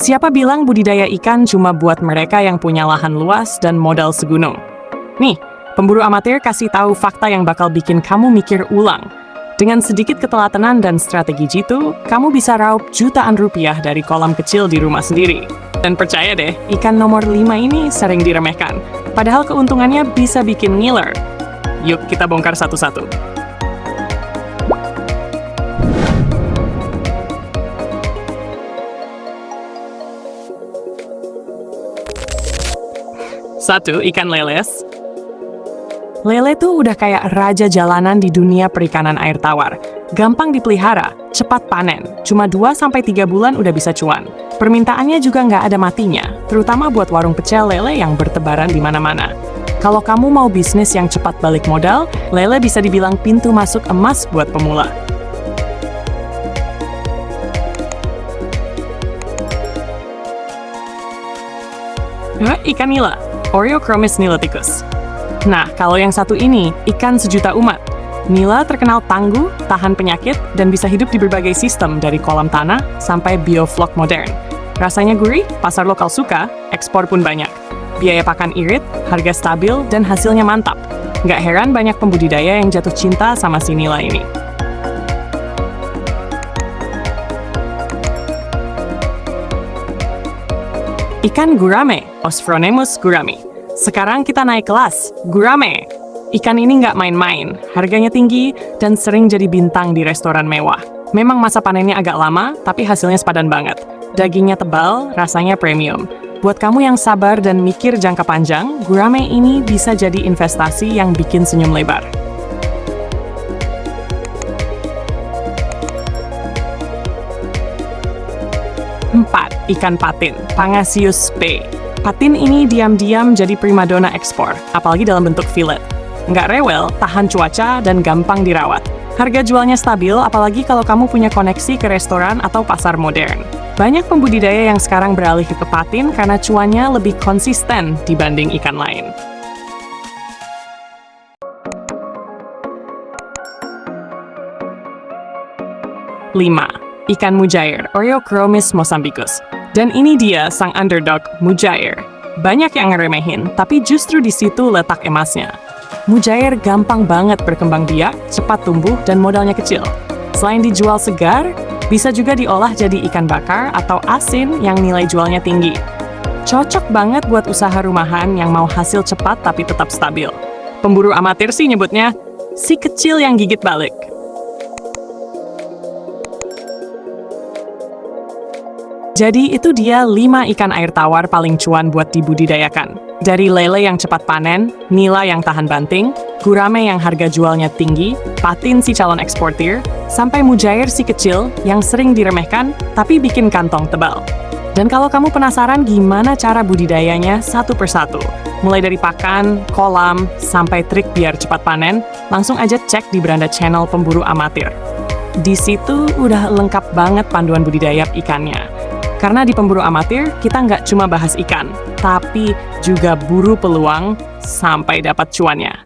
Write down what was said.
Siapa bilang budidaya ikan cuma buat mereka yang punya lahan luas dan modal segunung? Nih, pemburu amatir kasih tahu fakta yang bakal bikin kamu mikir ulang. Dengan sedikit ketelatenan dan strategi jitu, kamu bisa raup jutaan rupiah dari kolam kecil di rumah sendiri. Dan percaya deh, ikan nomor 5 ini sering diremehkan. Padahal keuntungannya bisa bikin ngiler. Yuk kita bongkar satu-satu. Satu, ikan leles. Lele tuh udah kayak raja jalanan di dunia perikanan air tawar. Gampang dipelihara, cepat panen. Cuma 2-3 bulan udah bisa cuan. Permintaannya juga nggak ada matinya, terutama buat warung pecel lele yang bertebaran di mana-mana. Kalau kamu mau bisnis yang cepat balik modal, lele bisa dibilang pintu masuk emas buat pemula. Ikan nila, Oreochromis niloticus. Nah, kalau yang satu ini, ikan sejuta umat. Nila terkenal tangguh, tahan penyakit, dan bisa hidup di berbagai sistem dari kolam tanah sampai bioflok modern. Rasanya gurih, pasar lokal suka, ekspor pun banyak. Biaya pakan irit, harga stabil, dan hasilnya mantap. Nggak heran banyak pembudidaya yang jatuh cinta sama si nila ini. Ikan gurame, Osphronemus gurami. Sekarang kita naik kelas, gurame. Ikan ini nggak main-main, harganya tinggi, dan sering jadi bintang di restoran mewah. Memang masa panennya agak lama, tapi hasilnya sepadan banget. Dagingnya tebal, rasanya premium. Buat kamu yang sabar dan mikir jangka panjang, gurame ini bisa jadi investasi yang bikin senyum lebar. Empat, ikan patin, Pangasius spe. Patin ini diam-diam jadi primadona ekspor, apalagi dalam bentuk fillet. Nggak rewel, tahan cuaca, dan gampang dirawat. Harga jualnya stabil, apalagi kalau kamu punya koneksi ke restoran atau pasar modern. Banyak pembudidaya yang sekarang beralih ke patin karena cuannya lebih konsisten dibanding ikan lain. Lima, ikan mujair, Oreochromis mozambicus. Dan ini dia sang underdog, mujair. Banyak yang ngeremehin, tapi justru di situ letak emasnya. Mujair gampang banget berkembang biak, cepat tumbuh, dan modalnya kecil. Selain dijual segar, bisa juga diolah jadi ikan bakar atau asin yang nilai jualnya tinggi. Cocok banget buat usaha rumahan yang mau hasil cepat tapi tetap stabil. Pemburu amatir sih nyebutnya, si kecil yang gigit balik. Jadi itu dia 5 ikan air tawar paling cuan buat dibudidayakan. Dari lele yang cepat panen, nila yang tahan banting, gurame yang harga jualnya tinggi, patin si calon eksportir, sampai mujair si kecil yang sering diremehkan tapi bikin kantong tebal. Dan kalau kamu penasaran gimana cara budidayanya satu persatu, mulai dari pakan, kolam, sampai trik biar cepat panen, langsung aja cek di beranda channel Pemburu Amatir. Di situ udah lengkap banget panduan budidaya ikannya. Karena di Pemburu Amatir, kita nggak cuma bahas ikan, tapi juga buru peluang sampai dapat cuannya.